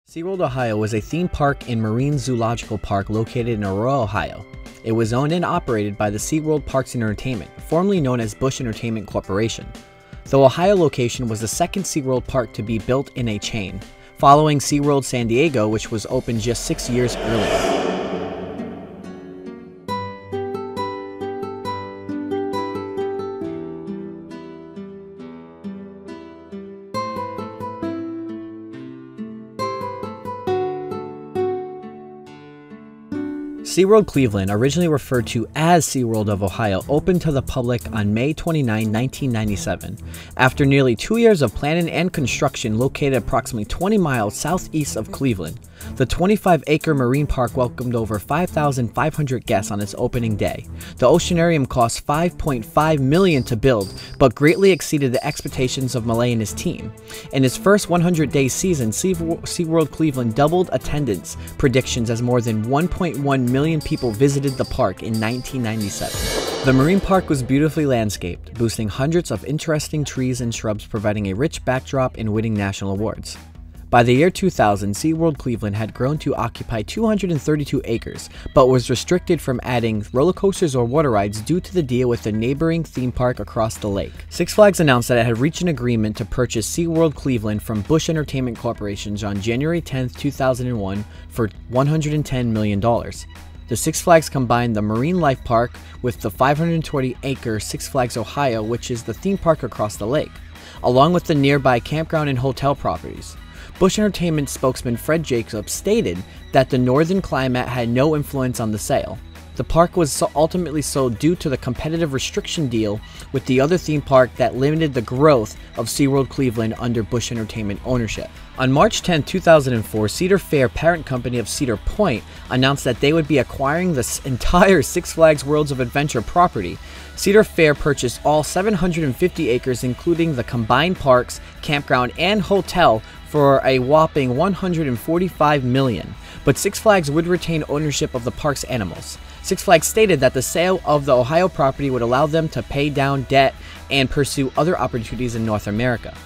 SeaWorld, Ohio was a theme park and marine zoological park located in Aurora, Ohio. It was owned and operated by the SeaWorld Parks and Entertainment, formerly known as Busch Entertainment Corporation. The Ohio location was the second SeaWorld park to be built in a chain, following SeaWorld San Diego, which was opened just 6 years earlier. SeaWorld Cleveland, originally referred to as SeaWorld of Ohio, opened to the public on May 29, 1997. After nearly 2 years of planning and construction located approximately 20 miles southeast of Cleveland, the 25-acre marine park welcomed over 5,500 guests on its opening day. The oceanarium cost $5.5 million to build, but greatly exceeded the expectations of Malay and his team. In its first 100-day season, SeaWorld Cleveland doubled attendance predictions as more than 1.1 million people visited the park in 1997. The marine park was beautifully landscaped, boasting hundreds of interesting trees and shrubs, providing a rich backdrop and winning national awards. By the year 2000, SeaWorld Cleveland had grown to occupy 232 acres, but was restricted from adding roller coasters or water rides due to the deal with the neighboring theme park across the lake. Six Flags announced that it had reached an agreement to purchase SeaWorld Cleveland from Busch Entertainment Corporation on January 10, 2001 for $110 million. The Six Flags combined the Marine Life Park with the 520-acre Six Flags Ohio, which is the theme park across the lake, along with the nearby campground and hotel properties. Busch Entertainment spokesman Fred Jacobs stated that the northern climate had no influence on the sale. The park was ultimately sold due to the competitive restriction deal with the other theme park that limited the growth of SeaWorld Cleveland under Busch Entertainment ownership. On March 10, 2004, Cedar Fair, parent company of Cedar Point, announced that they would be acquiring the entire Six Flags Worlds of Adventure property. Cedar Fair purchased all 750 acres, including the combined parks, campground, and hotel, for a whopping $145 million, but Six Flags would retain ownership of the park's animals. Six Flags stated that the sale of the Ohio property would allow them to pay down debt and pursue other opportunities in North America.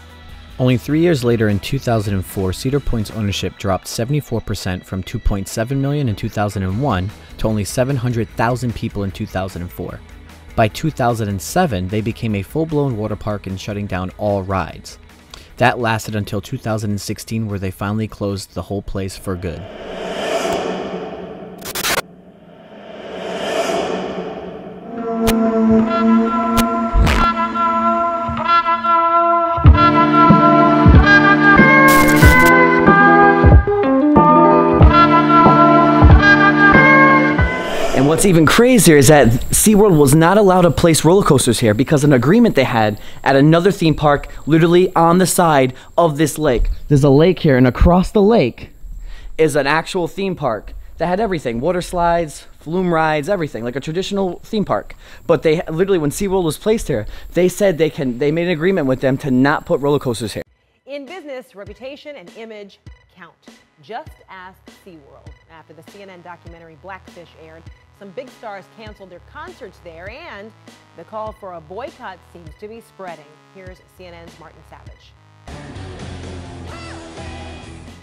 Only 3 years later, in 2004, Cedar Point's ownership dropped 74% from 2.7 million in 2001 to only 700,000 people in 2004. By 2007, they became a full-blown water park and shutting down all rides. That lasted until 2016, where they finally closed the whole place for good. And what's even crazier is that SeaWorld was not allowed to place roller coasters here because of an agreement they had at another theme park literally on the side of this lake. There's a lake here, and across the lake is an actual theme park that had everything: water slides, flume rides, everything, like a traditional theme park. But they literally, when SeaWorld was placed here, they said they made an agreement with them to not put roller coasters here. In business, reputation and image count. Just ask SeaWorld. After the CNN documentary Blackfish aired, some big stars canceled their concerts there, and the call for a boycott seems to be spreading. Here's CNN's Martin Savage.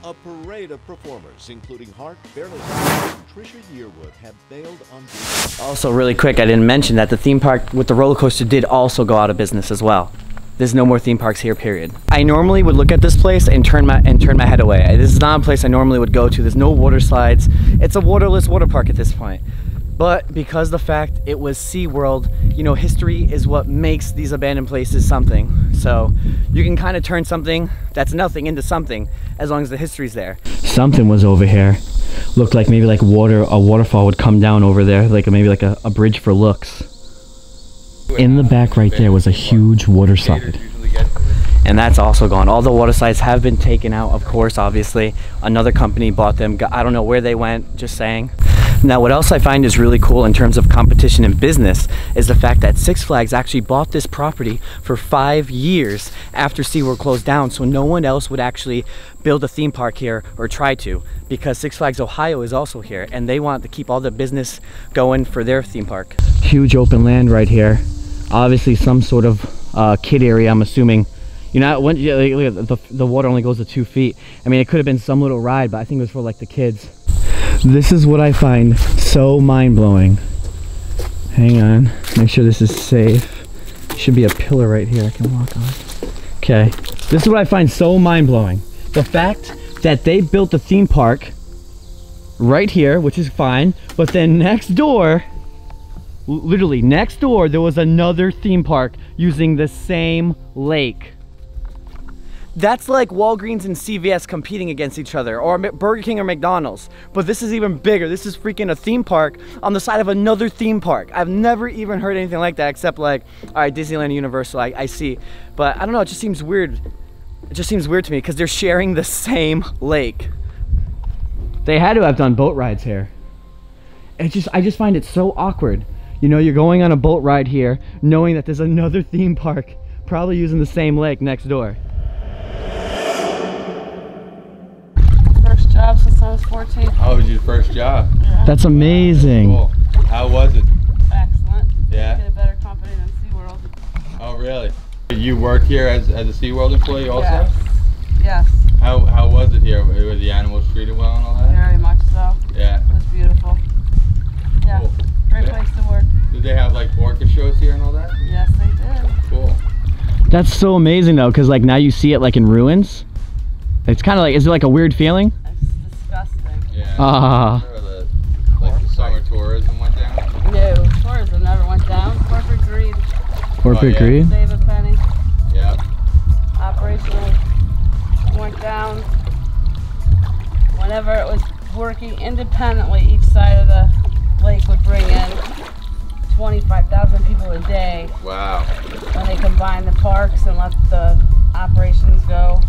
A parade of performers, including Hart, Barely and Trisha Yearwood, have bailed on business. Also, really quick, I didn't mention that the theme park with the roller coaster did also go out of business as well. There's no more theme parks here, period. I normally would look at this place and turn my head away. This is not a place I normally would go to. There's no water slides. It's a waterless water park at this point. But because the fact it was SeaWorld, you know, history is what makes these abandoned places something. So you can kind of turn something that's nothing into something as long as the history's there. Something was over here. Looked like maybe like a waterfall would come down over there, like maybe like a bridge for looks. In the back right there was a huge water slide. And that's also gone. All the water slides have been taken out, of course, obviously. Another company bought them. I don't know where they went, just saying. Now, what else I find is really cool in terms of competition in business is the fact that Six Flags actually bought this property for 5 years after SeaWorld closed down, so no one else would actually build a theme park here or try to, because Six Flags Ohio is also here, and they want to keep all the business going for their theme park. Huge open land right here. Obviously some sort of kid area, I'm assuming, You know, when look at the water only goes to 2 feet. I mean, it could have been some little ride, but I think it was for like the kids. This is what I find so mind-blowing. Hang on, make sure this is safe. Should be a pillar right here I can walk on. Okay, this is what I find so mind-blowing. The fact that they built the theme park right here, which is fine, but then next door, literally next door, there was another theme park using the same lake. That's like Walgreens and CVS competing against each other, or Burger King or McDonald's. But this is even bigger. This is freaking a theme park on the side of another theme park. I've never even heard anything like that, except like, all right, Disneyland and Universal, I see. But I don't know, it just seems weird. It just seems weird to me because they're sharing the same lake. They had to have done boat rides here. I just find it so awkward. You know, you're going on a boat ride here, knowing that there's another theme park, probably using the same lake next door. First job since I was 14. Oh, it was your first job? Yeah. That's amazing. Cool. How was it? Excellent. Yeah? Get a better company than SeaWorld. Oh, really? You work here as a SeaWorld employee also? Yes. Yes. How was it here? Were the animals treated well and all that? Very much so. Yeah. It was beautiful. Yeah. Cool. Great place to work. Did they have like orca shows here and all that? Yes, they did. Cool. That's so amazing though, because like now you see it like in ruins. It's kind of like, is it like a weird feeling? It's disgusting. Yeah. Like the summer tourism went down? No, tourism never went down. Corporate greed. Corporate Oh, yeah. greed? Save a penny. Yeah. Operational went down. Whenever it was working independently, each side of the lake would bring in 25,000 people a day. Wow. When they combined the parks and let the operations go.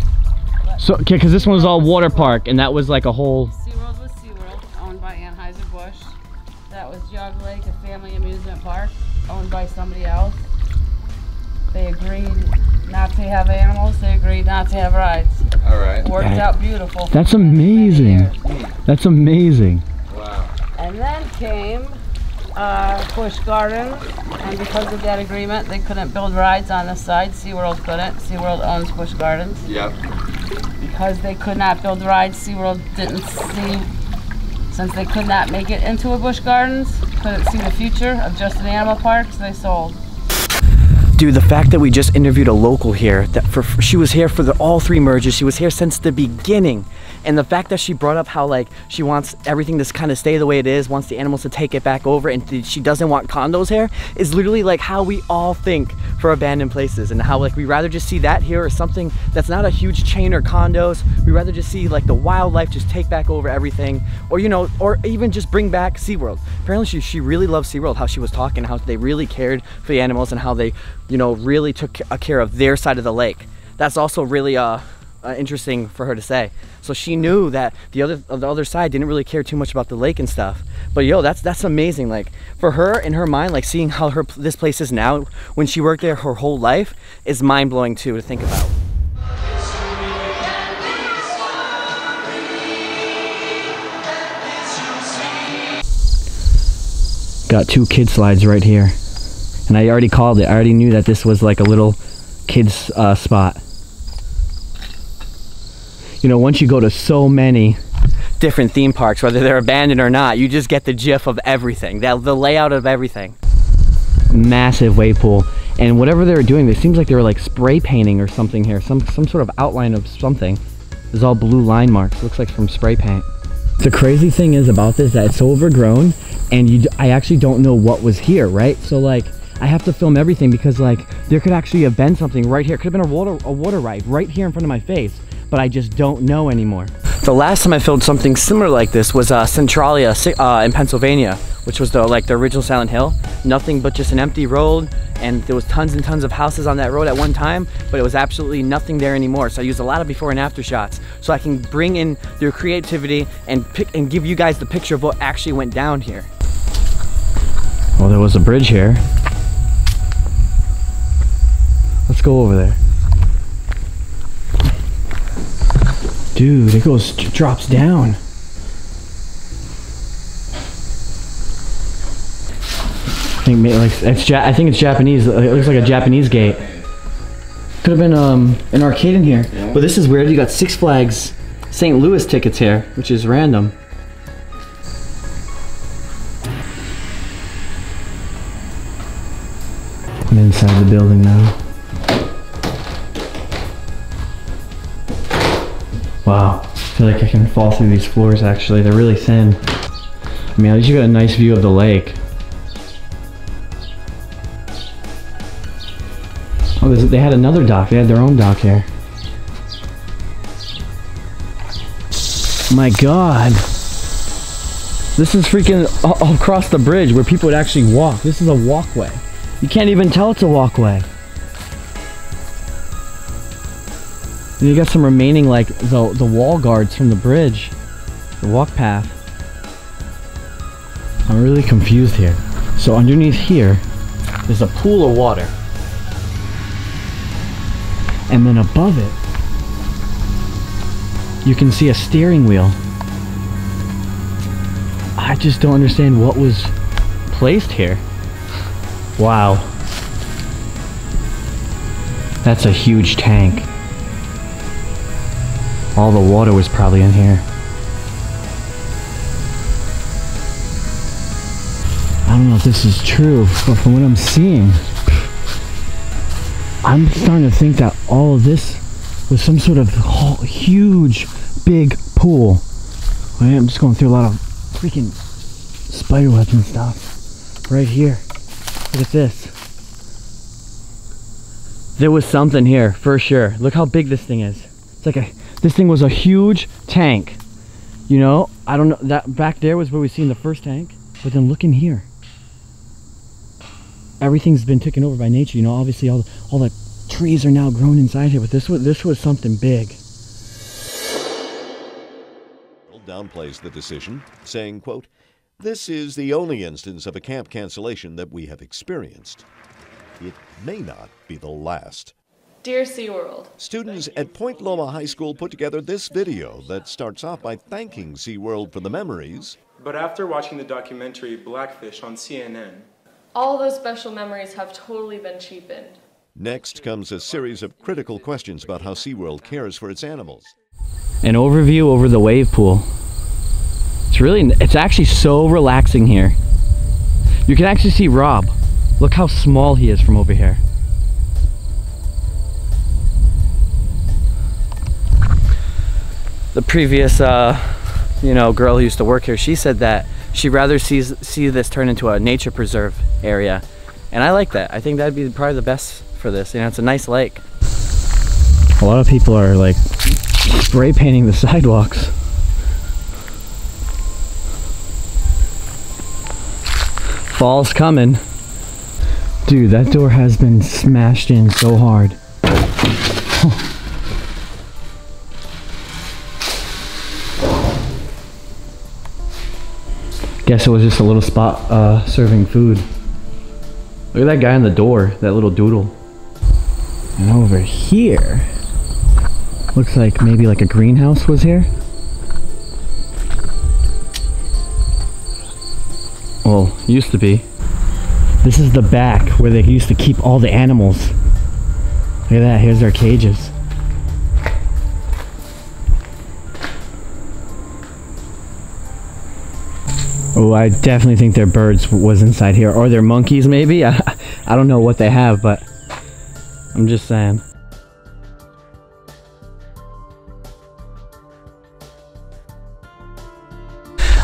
So, okay, because this one was all water park, and that was like a whole... SeaWorld was SeaWorld, owned by Anheuser-Busch. That was Jog Lake, a family amusement park, owned by somebody else. They agreed not to have animals, they agreed not to have rides. All right. Worked out beautiful. That's amazing. That's amazing. Wow. And then came Busch Gardens, and because of that agreement, they couldn't build rides on the side. SeaWorld couldn't. SeaWorld owns Busch Gardens. Yep. Because they could not build rides, SeaWorld didn't see, since they could not make it into a Busch Gardens, couldn't see the future of just an animal park, so they sold. Dude, the fact that we just interviewed a local here, that she was here for all 3 mergers, she was here since the beginning. And the fact that she brought up how like she wants everything to kind of stay the way it is, wants the animals to take it back over, and she doesn't want condos here, is literally like how we all think for abandoned places, and how like we rather just see that here or something that's not a huge chain or condos. We rather just see like the wildlife just take back over everything, or you know, or even just bring back SeaWorld. Apparently she really loves SeaWorld, how she was talking, how they really cared for the animals and how they, you know, really took care of their side of the lake. That's also really interesting for her to say. So she knew that the other side didn't really care too much about the lake and stuff. But yo, that's amazing. Like for her, in her mind, like seeing how this place is now, when she worked there her whole life, is mind-blowing too to think about. Got 2 kid slides right here. And I already called it. I already knew that this was like a little kids spot. You know, once you go to so many different theme parks, whether they're abandoned or not, you just get the gif of everything, the layout of everything. Massive wave pool. And whatever they were doing, it seems like they were like spray painting or something here. Some sort of outline of something. There's all blue line marks. Looks like from spray paint. The crazy thing is about this that it's so overgrown, and I actually don't know what was here, right? So like, I have to film everything because like there could actually have been something right here. It could have been a water ride right here in front of my face, but I just don't know anymore. The last time I filmed something similar like this was Centralia in Pennsylvania, which was the original Silent Hill. Nothing but just an empty road, and there was tons and tons of houses on that road at one time, but it was absolutely nothing there anymore. So I used a lot of before and after shots so I can bring in their creativity and give you guys the picture of what actually went down here. Well, there was a bridge here. Let's go over there. Dude, it drops down. I think it's Japanese. It looks like a Japanese gate. Could have been an arcade in here. Yeah. But this is weird. You got Six Flags St. Louis tickets here, which is random. I'm inside the building now. Wow. I feel like I can fall through these floors actually. They're really thin. I mean, at least you got a nice view of the lake. Oh, they had another dock. They had their own dock here. My God. This is freaking all across the bridge where people would actually walk. This is a walkway. You can't even tell it's a walkway. And you got some remaining, like, the wall guards from the bridge. The walk path. I'm really confused here. So underneath here, there's a pool of water. And then above it, you can see a steering wheel. I just don't understand what was placed here. Wow. That's a huge tank. All the water was probably in here. I don't know if this is true, but from what I'm seeing, I'm starting to think that all of this was some sort of huge, big pool. I'm just going through a lot of freaking spider webs and stuff. Right here. Look at this. There was something here, for sure. Look how big this thing is. It's like this thing was a huge tank. You know, I don't know, that back there was where we seen the first tank. But then look in here. Everything's been taken over by nature, you know. Obviously all the trees are now grown inside here, but this was something big. Downplays the decision, saying, quote, "This is the only instance of a camp cancellation that we have experienced. It may not be the last." Dear SeaWorld, Students at Point Loma High School put together this video that starts off by thanking SeaWorld for the memories. But after watching the documentary Blackfish on CNN, all those special memories have totally been cheapened. Next comes a series of critical questions about how SeaWorld cares for its animals. An overview over the wave pool. It's actually so relaxing here. You can actually see Rob. Look how small he is from over here. The previous, girl who used to work here, she said that she'd rather see this turn into a nature preserve area. And I like that. I think that'd be probably the best for this. You know, it's a nice lake. A lot of people are like spray painting the sidewalks. Fall's coming. Dude, that door has been smashed in so hard. Guess it was just a little spot serving food. Look at that guy on the door, that little doodle. And over here, looks like maybe like a greenhouse was here. Well, used to be. This is the back where they used to keep all the animals. Look at that, here's their cages. Oh, I definitely think their birds was inside here, or their monkeys maybe. I don't know what they have, but I'm just saying.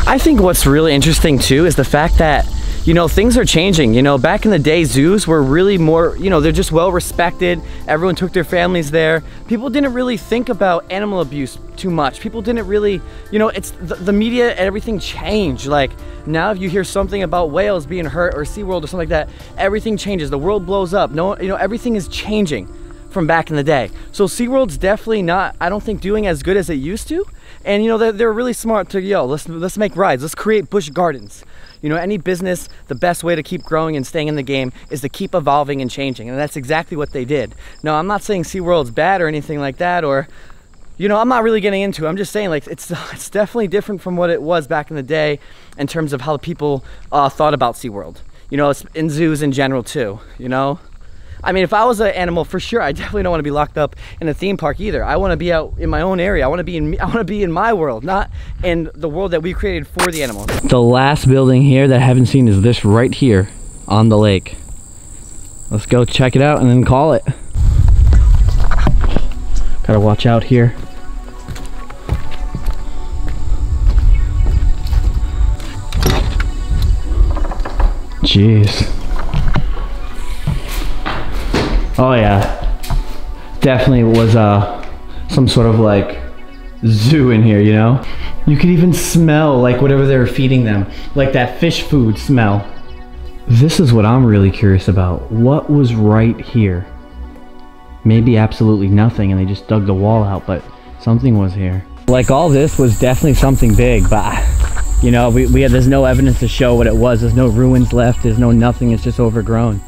I think what's really interesting too is the fact that, you know, things are changing. You know, back in the day, zoos were really more, you know, they're just well respected. Everyone took their families there. People didn't really think about animal abuse too much. People didn't really, you know, it's the media and everything changed. Like now if you hear something about whales being hurt or SeaWorld or something like that, everything changes. The world blows up. No, you know, everything is changing from back in the day. So SeaWorld's definitely not, I don't think, doing as good as it used to. And you know, they're really smart to, let's make rides, let's create busch gardens. You know, any business, the best way to keep growing and staying in the game is to keep evolving and changing. And that's exactly what they did. Now, I'm not saying SeaWorld's bad or anything like that, or, you know, I'm not really getting into it. I'm just saying, like, it's definitely different from what it was back in the day in terms of how people thought about SeaWorld. You know, it's in zoos in general too, you know? I mean, if I was an animal, for sure, I definitely don't want to be locked up in a theme park either. I want to be out in my own area. I want to be in my world, not in the world that we created for the animals. The last building here that I haven't seen is this right here on the lake. Let's go check it out and then call it. Gotta watch out here. Jeez. Oh yeah, definitely was some sort of like zoo in here, you know? You could even smell like whatever they were feeding them, like that fish food smell. This is what I'm really curious about. What was right here? Maybe absolutely nothing and they just dug the wall out, but something was here. Like all this was definitely something big, but you know, there's no evidence to show what it was. There's no ruins left, there's no nothing, it's just overgrown.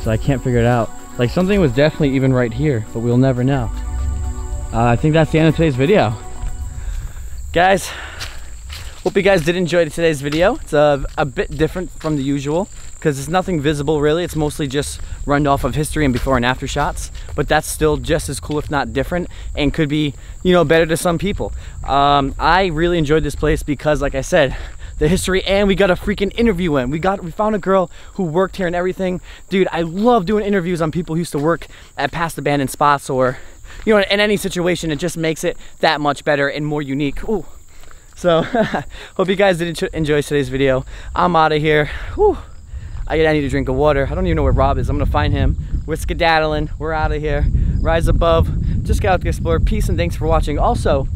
So I can't figure it out. Like something was definitely even right here, but we'll never know. I think that's the end of today's video. Guys, hope you guys did enjoy today's video. It's a bit different from the usual because it's nothing visible really. It's mostly just run off of history and before and after shots, but that's still just as cool if not different and could be, you know, better to some people. I really enjoyed this place because like I said, the history, and we got a freaking interview in. We found a girl who worked here and everything. Dude, I love doing interviews on people who used to work at past abandoned spots or, you know, in any situation. It just makes it that much better and more unique. Ooh. So, hope you guys did enjoy today's video. I'm out of here. Whew. I need a drink of water. I don't even know where Rob is. I'm gonna find him. We're skedaddling. We're out of here. Rise above. Just got out to explore. Peace and thanks for watching. Also,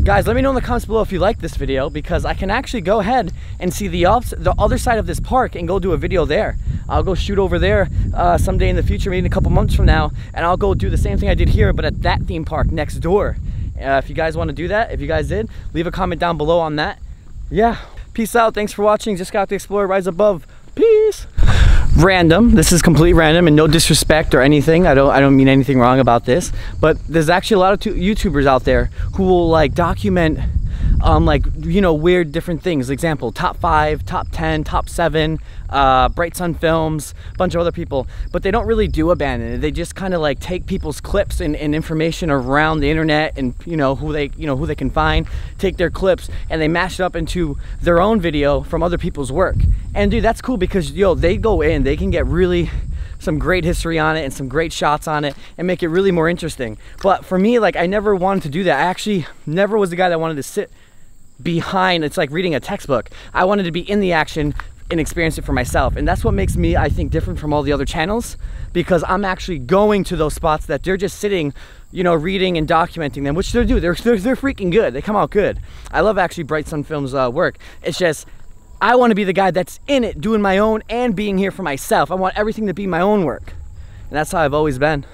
guys, let me know in the comments below if you like this video because I can actually go ahead and see the other side of this park and go do a video there. I'll go shoot over there someday in the future, maybe in a couple months from now, and I'll go do the same thing I did here, but at that theme park next door. If you guys want to do that, if you guys did, leave a comment down below on that. Yeah, peace out. Thanks for watching. Just got to explore. Rise above. Peace. Random. This is completely random and no disrespect or anything. I don't mean anything wrong about this, but there's actually a lot of YouTubers out there who will like document like, you know, weird different things. Example, top 5, top 10, top 7, Bright Sun Films, a bunch of other people, but they don't really do abandoned. They just kind of like take people's clips and information around the internet and who they can find, take their clips and they mash it up into their own video from other people's work. And dude, that's cool because they go in, they can get really some great history on it and some great shots on it and make it really more interesting. But for me, like, I never wanted to do that. I actually never was the guy that wanted to sit behind. It's like reading a textbook. I wanted to be in the action and experience it for myself. And that's what makes me, I think, different from all the other channels, because I'm actually going to those spots that they're just sitting, reading and documenting them, which they do. They're freaking good. They come out good. I love actually Bright Sun Films work. It's just, I want to be the guy that's in it, doing my own and being here for myself. I want everything to be my own work. And that's how I've always been.